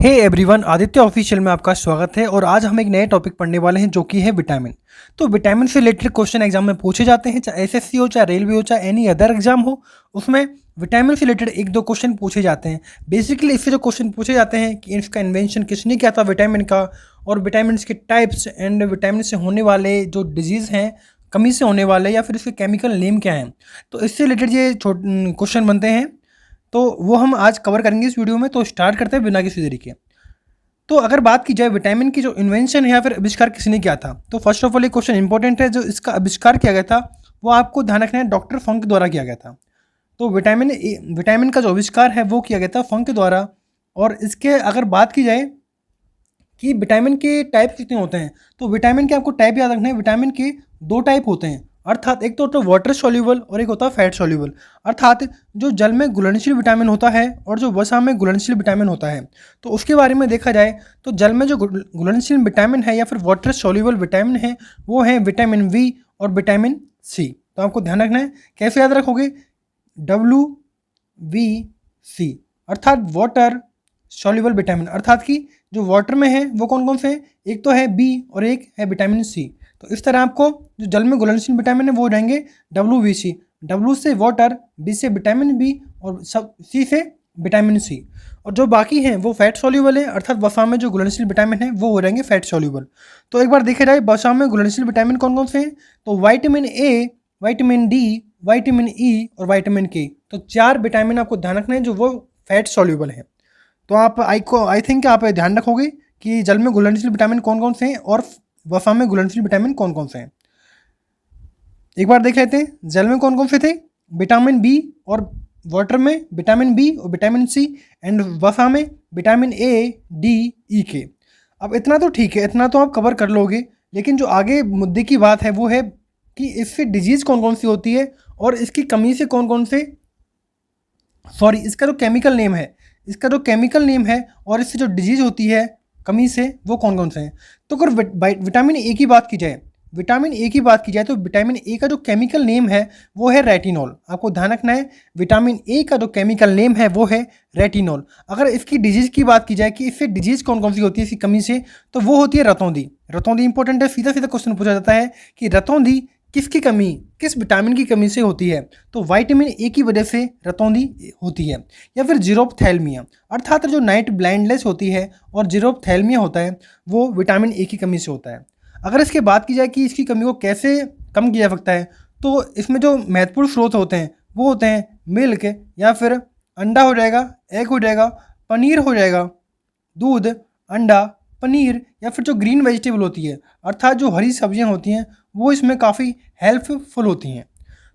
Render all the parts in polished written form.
Hey everyone, Aditya official में आपका स्वागत है। और आज हम एक नए टॉपिक पढ़ने वाले हैं जो कि है विटामिन। तो विटामिन से रिलेटेड क्वेश्चन एग्जाम में पूछे जाते हैं, चाहे एसएससी हो, चाहे रेलवे हो, चाहे एनी अदर एग्जाम हो, उसमें विटामिन से रिलेटेड एक दो क्वेश्चन पूछे जाते हैं। बेसिकली इससे जो क्वेश्चन पूछे जाते हैं कि इसका इन्वेंशन किसने किया था विटामिन का, और विटामिन के टाइप्स एंड विटामिन से होने वाले जो डिजीज़ हैं, कमी से होने वाले, या फिर इसके केमिकल नेम क्या हैं। तो इससे रिलेटेड ये क्वेश्चन बनते हैं, तो वो हम आज कवर करेंगे इस वीडियो में। तो स्टार्ट करते हैं बिना किसी देरी के। तो अगर बात की जाए विटामिन की जो इन्वेंशन है या फिर आविष्कार किसने किया था, तो फर्स्ट ऑफ ऑल एक क्वेश्चन इंपॉर्टेंट है। जो इसका आविष्कार किया गया था वो आपको ध्यान रखना है, डॉक्टर फंक द्वारा किया गया था। तो विटामिन का जो आविष्कार है वो किया गया था फंक द्वारा। और इसके अगर बात की जाए कि विटामिन के टाइप कितने होते हैं, तो विटामिन के आपको टाइप याद रखना है। विटामिन के दो टाइप होते हैं, अर्थात एक तो होता है वाटर सॉल्यूबल और एक होता है फैट सॉल्यूबल। अर्थात जो जल में घुलनशील विटामिन होता है और जो वसा में घुलनशील विटामिन होता है। तो उसके बारे में देखा जाए तो जल में जो घुलनशील विटामिन है या फिर वाटर सॉल्यूबल विटामिन है वो है विटामिन वी और विटामिन सी। तो आपको ध्यान रखना है, कैसे याद रखोगे, WVC, अर्थात वाटर सॉल्युबल विटामिन। अर्थात कि जो वाटर में है वो कौन कौन से हैं, एक तो है बी और एक है विटामिन सी। तो इस तरह आपको जो जल में घुलनशील विटामिन है वो रहेंगे WVC। W से वाटर, B से विटामिन बी और सब C से विटामिन सी। और जो बाकी हैं वो फैट सॉल्युबल है, अर्थात वसा में जो घुलनशील विटामिन है वो हो रहेंगे फैट सॉल्युबल। तो एक बार देखा जाए वसा में घुलनशील विटामिन कौन कौन से हैं, तो vitamin A, vitamin D, vitamin E और विटामिन के। तो 4 विटामिन आपको ध्यान रखना है जो वो फैट सॉल्युबल है। तो आप आई थिंक आप ध्यान रखोगे कि जल में घुलनशील विटामिन कौन कौन से हैं और वसा में घुलनशील विटामिन कौन कौन से हैं। एक बार देख लेते हैं, जल में कौन कौन से थे, विटामिन बी, और वाटर में विटामिन बी और विटामिन सी, एंड वसा में विटामिन ए, डी, ई के। अब इतना तो ठीक है, इतना तो आप कवर कर लोगे, लेकिन जो आगे मुद्दे की बात है वो है कि इससे डिजीज़ कौन कौन सी होती है और इसकी कमी से कौन कौन से, सॉरी, इसका जो केमिकल नेम है और इससे जो डिजीज़ होती है कमी से वो कौन कौन से हैं। तो अगर विटामिन ए की बात की जाए, तो विटामिन ए का जो केमिकल नेम है वो है रेटिनॉल। आपको ध्यान रखना है, विटामिन ए का जो केमिकल नेम है वो है रेटिनॉल। अगर इसकी डिजीज़ की बात की जाए कि इससे डिजीज़ कौन कौन सी होती है इसकी कमी से, तो वो होती है रतौंधी। रतौंधी इंपॉर्टेंट है, सीधा सीधा क्वेश्चन पूछा जाता है कि रतौंधी किसकी कमी, किस विटामिन की कमी से होती है। तो विटामिन ए की वजह से रतौंधी होती है। या फिर जीरोप्थैल्मिया, अर्थात जो नाइट ब्लाइंडनेस होती है और जीरोप्थैल्मिया होता है वो विटामिन ए की कमी से होता है। अगर इसके बात की जाए कि इसकी कमी को कैसे कम किया जा सकता है, तो इसमें जो महत्वपूर्ण स्रोत होते हैं वो होते हैं मिल्क, या फिर अंडा हो जाएगा, एग हो जाएगा, पनीर हो जाएगा, दूध, अंडा, पनीर, या फिर जो ग्रीन वेजिटेबल होती है, अर्थात जो हरी सब्जियां होती हैं वो इसमें काफ़ी हेल्पफुल होती हैं।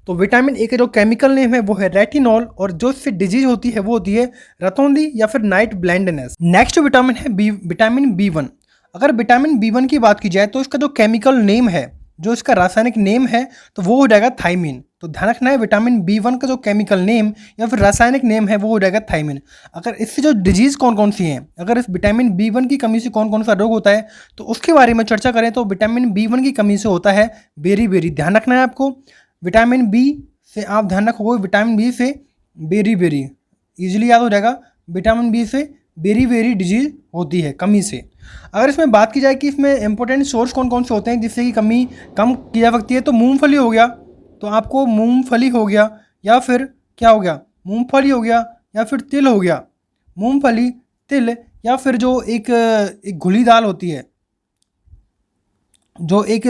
तो विटामिन ए का जो केमिकल नेम है वो है रेटिनॉल, और जो इससे डिजीज होती है वो होती है रतौंधी या फिर नाइट ब्लाइंडनेस। नेक्स्ट विटामिन है विटामिन B1। अगर विटामिन B1 की बात की जाए तो इसका जो केमिकल नेम है, जो इसका रासायनिक नेम है, तो वो हो जाएगा थाइमिन। तो ध्यान रखना है, विटामिन B1 का जो केमिकल नेम या फिर रासायनिक नेम है वो हो जाएगा थाइमिन। अगर इससे जो डिजीज़ कौन कौन सी हैं, अगर इस विटामिन B1 की कमी से कौन कौन सा रोग होता है, तो उसके बारे में चर्चा करें तो विटामिन B1 की कमी से होता है बेरी। ध्यान रखना है आपको, विटामिन बी से आप ध्यान रखोगे, विटामिन बी से बेरी ईजिली याद हो जाएगा, विटामिन बी से बेरी डिजीज होती है कमी से। अगर इसमें बात की जाए कि इसमें इंपॉर्टेंट सोर्स कौन कौन से होते हैं जिससे कि कमी कम की जा सकती है, तो मूंगफली हो गया। तो आपको मूंगफली हो गया, या फिर क्या हो गया, मूंगफली हो गया, या फिर तिल हो गया, मूंगफली, तिल, या फिर जो एक घुली दाल होती है, जो एक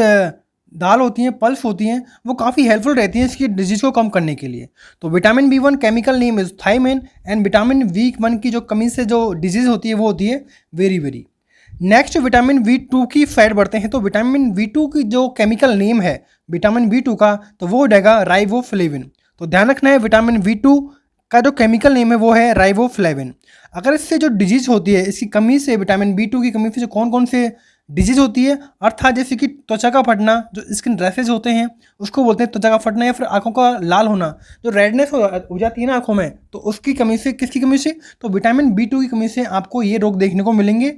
दाल होती हैं, पल्स होती हैं, वो काफ़ी हेल्पफुल रहती हैं इसकी डिजीज़ को कम करने के लिए। तो vitamin B1 chemical name is thymine, and vitamin B1 की जो कमी से जो डिजीज़ होती है वो होती है वेरी। नेक्स्ट विटामिन B2 की फैट बढ़ते हैं। तो विटामिन B2 की जो केमिकल नेम है विटामिन B2 का, तो वो हो जाएगा राइबोफ्लेविन। तो ध्यान रखना है, विटामिन B2 का जो केमिकल नेम है वो है राइबोफ्लेविन। अगर इससे जो डिजीज़ होती है, इसकी कमी से, विटामिन B2 की कमी से कौन कौन से डिजीज़ होती है, अर्थात जैसे कि त्वचा का फटना, जो स्किन रैशेज होते हैं उसको बोलते हैं त्वचा का फटना, या फिर आंखों का लाल होना, जो रेडनेस हो जाती है ना आंखों में, तो उसकी कमी से, किसकी कमी से, तो विटामिन B2 की कमी से आपको ये रोग देखने को मिलेंगे।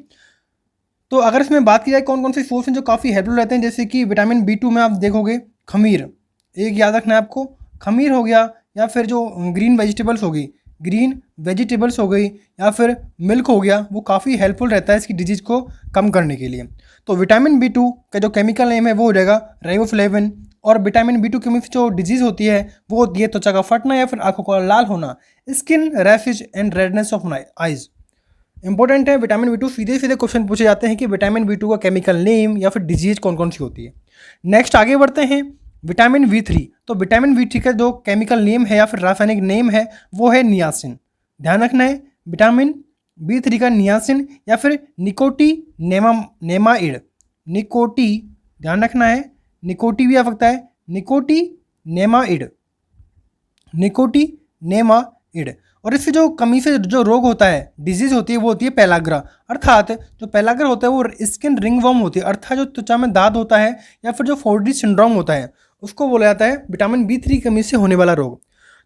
तो अगर इसमें बात की जाए कौन कौन से सोर्स हैं जो काफ़ी हेल्पफुल रहते हैं, जैसे कि विटामिन B2 में आप देखोगे खमीर, एक याद रखना है आपको, खमीर हो गया, या फिर जो ग्रीन वेजिटेबल्स होगी, ग्रीन वेजिटेबल्स हो गई या फिर मिल्क हो गया, वो काफ़ी हेल्पफुल रहता है इसकी डिजीज़ को कम करने के लिए। तो विटामिन B2 का जो केमिकल नेम है वो हो जाएगा राइबोफ्लेविन। और विटामिन B2 की जो डिजीज़ होती है वो होती है त्वचा का फटना या फिर आंखों का लाल होना, skin rashes and redness of eyes. Important है, विटामिन B2 सीधे सीधे क्वेश्चन पूछे जाते हैं कि विटामिन B2 का केमिकल नेम या फिर डिजीज कौन कौन सी होती है। नेक्स्ट आगे बढ़ते हैं, विटामिन B3। तो विटामिन B3 का जो केमिकल नेम है या फिर रासायनिक नेम है वो है नियासिन। ध्यान रखना है, विटामिन B3 का नियासिन या फिर निकोटीनेमाइड। निकोटी, ध्यान रखना है, निकोटी भी आ सकता है, निकोटीनेमाइड, निकोटीनेमाइड। और इससे जो कमी से जो रोग होता है, डिजीज होती है, वो होती है पेलाग्रा। अर्थात जो पेलाग्रा होता है वो स्किन रिंगवर्म होती है, अर्थात जो त्वचा में दाद होता है या फिर जो 4D सिंड्रोम होता है उसको बोला जाता है विटामिन B3 की कमी से होने वाला रोग।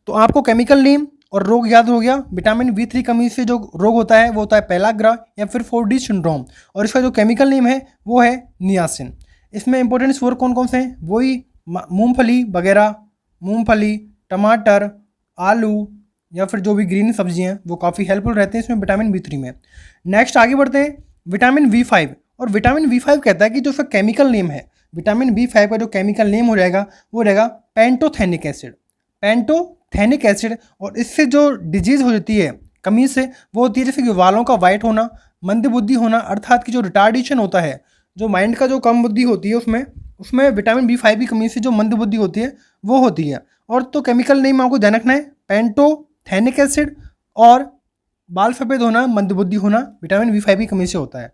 तो आपको केमिकल नेम और रोग याद हो गया। विटामिन B3 कमी से जो रोग होता है वो होता है पेलाग्रा या फिर 4D सिंड्रोम, और इसका जो केमिकल नेम है वो है नियासिन। इसमें इंपॉर्टेंट सोर्स कौन कौन से हैं, वही मूंगफली वगैरह, मूंगफली, टमाटर, आलू या फिर जो भी ग्रीन सब्जियां हैं वो काफ़ी हेल्पफुल रहते हैं इसमें विटामिन B3 में। नेक्स्ट आगे बढ़ते हैं, विटामिन B5। और विटामिन B5 कहता है कि जो उसका केमिकल नेम है, विटामिन B5 का जो केमिकल नेम हो जाएगा वो रहेगा पेंटोथेनिक एसिड। Pantothenic acid. और इससे जो डिजीज़ हो जाती है कमी से वो होती है जैसे कि वालों का वाइट होना, मंदबुद्धि होना, अर्थात कि जो रिटार्डेशन होता है, जो माइंड का जो कम बुद्धि होती है उसमें विटामिन B5 की कमी से जो मंदबुद्धि होती है वो होती है। और तो केमिकल नेम आपको ध्यान रखना है, पेंटोथेनिक एसिड, और बाल सफ़ेद होना, मंदबुद्धि होना विटामिन B5 की कमी से होता है।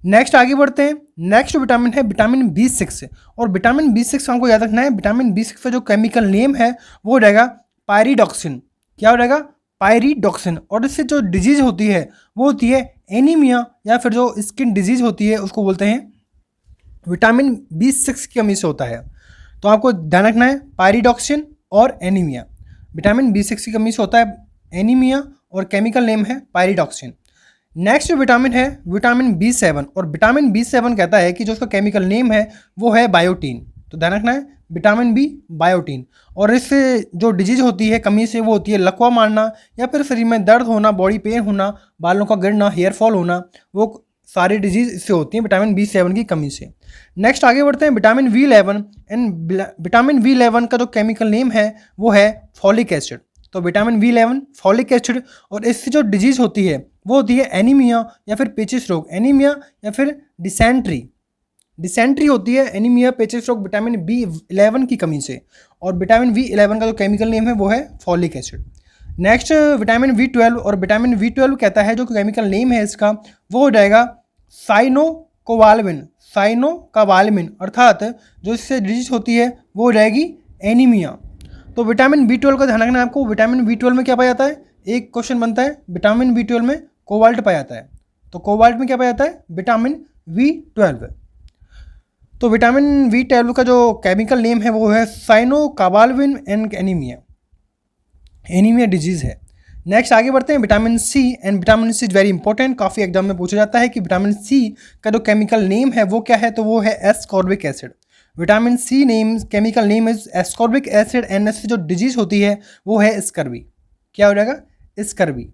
नेक्स्ट आगे बढ़ते हैं, नेक्स्ट विटामिन है विटामिन B6। और विटामिन B6 हमको याद रखना है, विटामिन B6 का जो केमिकल नेम है वो हो जाएगा पायरिडॉक्सिन। क्या हो जाएगा, पायरिडॉक्सिन। और इससे जो डिजीज़ होती है वो होती है एनीमिया या फिर जो स्किन डिजीज़ होती है उसको बोलते हैं विटामिन B6 की कमी से होता है। तो आपको ध्यान रखना है, पायरिडॉक्सिन और एनीमिया, विटामिन B6 की कमी से होता है एनीमिया, और केमिकल नेम है पायरिडॉक्सिन। नेक्स्ट विटामिन है विटामिन B7। और विटामिन B7 कहता है कि जो उसका केमिकल नेम है वो है बायोटीन। तो ध्यान रखना है, विटामिन B बायोटीन। और इससे जो डिजीज होती है कमी से वो होती है लकवा मारना या फिर शरीर में दर्द होना, बॉडी पेन होना, बालों का गिरना, हेयर फॉल होना, वो सारी डिजीज इससे होती हैं विटामिन B7 की कमी से। नेक्स्ट आगे बढ़ते हैं, vitamin B11। And vitamin B11 का जो केमिकल नेम है वो है फॉलिक एसिड। तो विटामिन B11 फॉलिक एसिड। और इससे जो डिजीज होती है वो होती है एनीमिया या फिर पेचिस रोग, एनीमिया या फिर डिसेंट्री होती है, एनीमिया, पेचिस रोग विटामिन B11 की कमी से। और विटामिन B11 का जो केमिकल नेम है वो है folic acid. Next vitamin B12। और विटामिन B12 कहता है जो केमिकल नेम है इसका वो हो जाएगा साइनोकोबालामिन, अर्थात जो इससे डिजीज होती है वो हो जाएगी एनीमिया। तो विटामिन B12 का ध्यान रखना है आपको। विटामिन B12 में क्या पाया जाता है, एक क्वेश्चन बनता है, विटामिन B12 में कोबाल्ट पाया जाता है। तो कोबाल्ट में क्या पाया जाता है, विटामिन B12। तो विटामिन B12 का जो केमिकल नेम है वो है साइनोकोबालामिन एंड एनीमिया डिजीज़ है। नेक्स्ट आगे बढ़ते हैं, vitamin C। And vitamin C is very important, काफ़ी एग्जाम में पूछा जाता है कि विटामिन C का जो केमिकल नेम है वो क्या है, तो वो है ascorbic acid. Vitamin C name chemical name is ascorbic acid. And इससे जो डिजीज़ होती है वो है स्कर्वी। क्या हो जाएगा, स्कर्वी।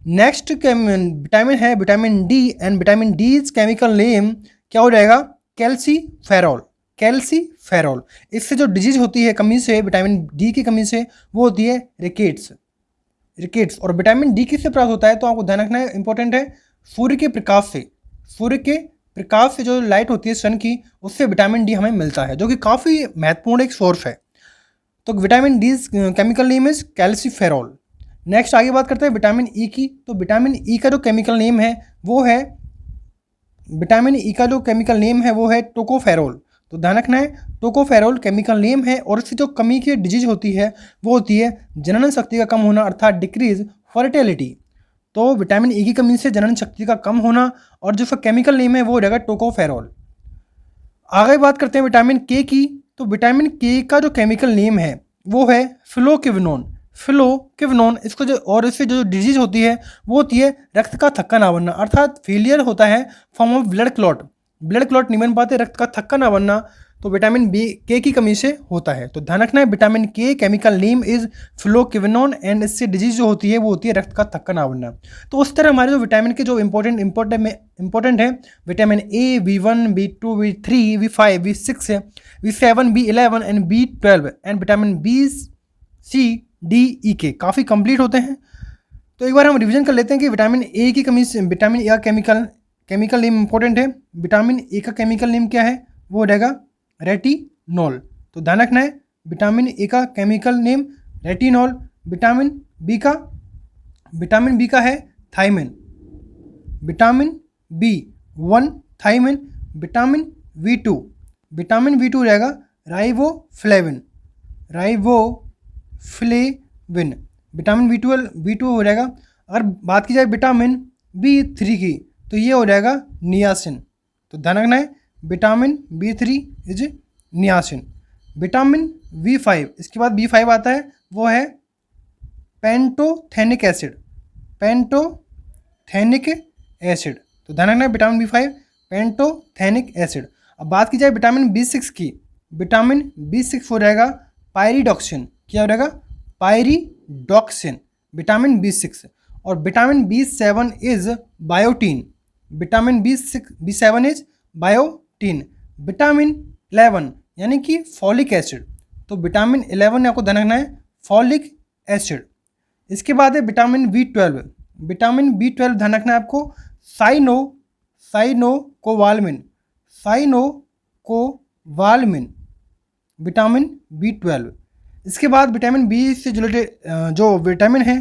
नेक्स्ट विटामिन है vitamin D। And vitamin D chemical name क्या हो जाएगा, कैल्सीफेरॉल। कैल्सीफेरॉल। इससे जो डिजीज होती है कमी से, विटामिन D की कमी से, वो होती है रिकेट्स। और विटामिन D किससे प्राप्त होता है, तो आपको ध्यान रखना है, इंपॉर्टेंट है, सूर्य के प्रकाश से जो लाइट होती है सन की, उससे विटामिन D हमें मिलता है, जो कि काफ़ी महत्वपूर्ण एक सोर्स है। तो vitamin D chemical name is calciferol. Next आगे बात करते हैं विटामिन E की। तो विटामिन E का जो केमिकल नेम है वो है टोकोफेरोल। तो ध्यान रखना है, टोकोफेरोल केमिकल नेम है। और इससे जो कमी की डिजीज होती है वो होती है जनन शक्ति का कम होना, अर्थात डिक्रीज फर्टिलिटी। तो विटामिन E की कमी से जनन शक्ति का कम होना, और जो उसका केमिकल नेम है वो हो जाएगा टोकोफेरोल। आगे बात करते हैं विटामिन K की। तो विटामिन K का जो केमिकल नेम है वो है फिलोक्विनोन। इसको जो, और इससे जो डिजीज होती है वो होती है रक्त का थक्का ना बनना, अर्थात फेलियर होता है फॉर्म ऑफ ब्लड क्लॉट नहीं बन पाते, रक्त का थक्का ना बनना, तो विटामिन बी के की कमी से होता है। तो ध्यान रखना है विटामिन के केमिकल नेम इज फ्लोक्विनोन एंड इससे डिजीज जो होती है वो होती है रक्त का थक्का ना बनना। तो उस तरह हमारे जो विटामिन के जो इंपॉर्टेंट है vitamin A, B1, B2, B3, B5, B6, B7, B11 and B12 and vitamin B, C, D, E के काफ़ी कंप्लीट होते हैं। तो एक बार हम रिवीजन कर लेते हैं कि विटामिन ए की कमी से विटामिन ए का केमिकल नेम इंपॉर्टेंट है। विटामिन ए का केमिकल नेम क्या है, वो रहेगा रेटिनॉल। तो ध्यान रखना है विटामिन ए का chemical name retinol. Vitamin B का है thiamine, vitamin B1 thiamine. Vitamin B2 रहेगा राइबोफ्लेविन। विटामिन B2 हो जाएगा। अगर बात की जाए विटामिन B3 की तो ये हो जाएगा नियासिन। तो ध्यान रखना है vitamin B3 is niacin. Vitamin B5, इसके बाद B5 आता है, वो है पेंटोथेनिक एसिड। तो ध्यान रखना है विटामिन B5 पेंटोथेनिक एसिड। अब बात की जाए विटामिन B6 की, विटामिन B6 हो जाएगा पायरिडॉक्सिन। क्या हो जाएगा, पायरिडॉक्सिन, विटामिन B6। और vitamin B7 is biotin. Vitamin B7 is biotin. Vitamin 11 यानी कि फॉलिक एसिड। तो विटामिन 11 आपको ध्यान रखना है फॉलिक एसिड। इसके बाद है विटामिन B12। विटामिन B12 ध्यान रखना है आपको साइनोकोवालमिन, विटामिन B12। इसके बाद विटामिन बी से रिलेटेड जो विटामिन है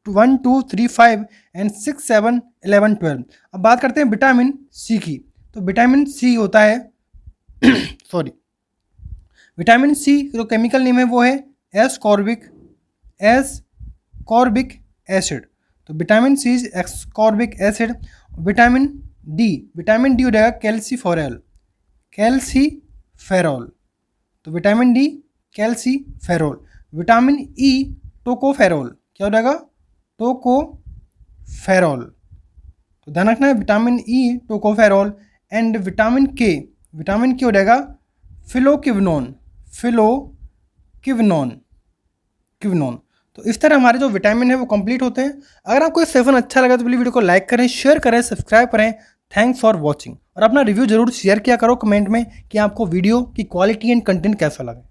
1, 2, 3, 5 एंड 6, 7, 11, 12। अब बात करते हैं विटामिन सी की। तो विटामिन सी होता है विटामिन सी जो केमिकल नेम है वो है एस्कॉर्बिक एसिड। तो vitamin C is ascorbic acid. Vitamin D हो जाएगा कैल्सीफेरॉल। तो vitamin D calciferol. Vitamin E tocopherol. क्या हो जाएगा, टोकोफेरॉल। तो ध्यान रखना है vitamin E tocopherol. And vitamin K हो जाएगा फिलोक्विनोन। तो इस तरह हमारे जो विटामिन है वो कंप्लीट होते हैं। अगर आपको ये सेवन अच्छा लगा तो प्लीज़ वीडियो को लाइक करें, शेयर करें, सब्सक्राइब करें। Thanks for watching. और अपना रिव्यू जरूर शेयर किया करो कमेंट में कि आपको वीडियो की क्वालिटी एंड कंटेंट कैसा लगा।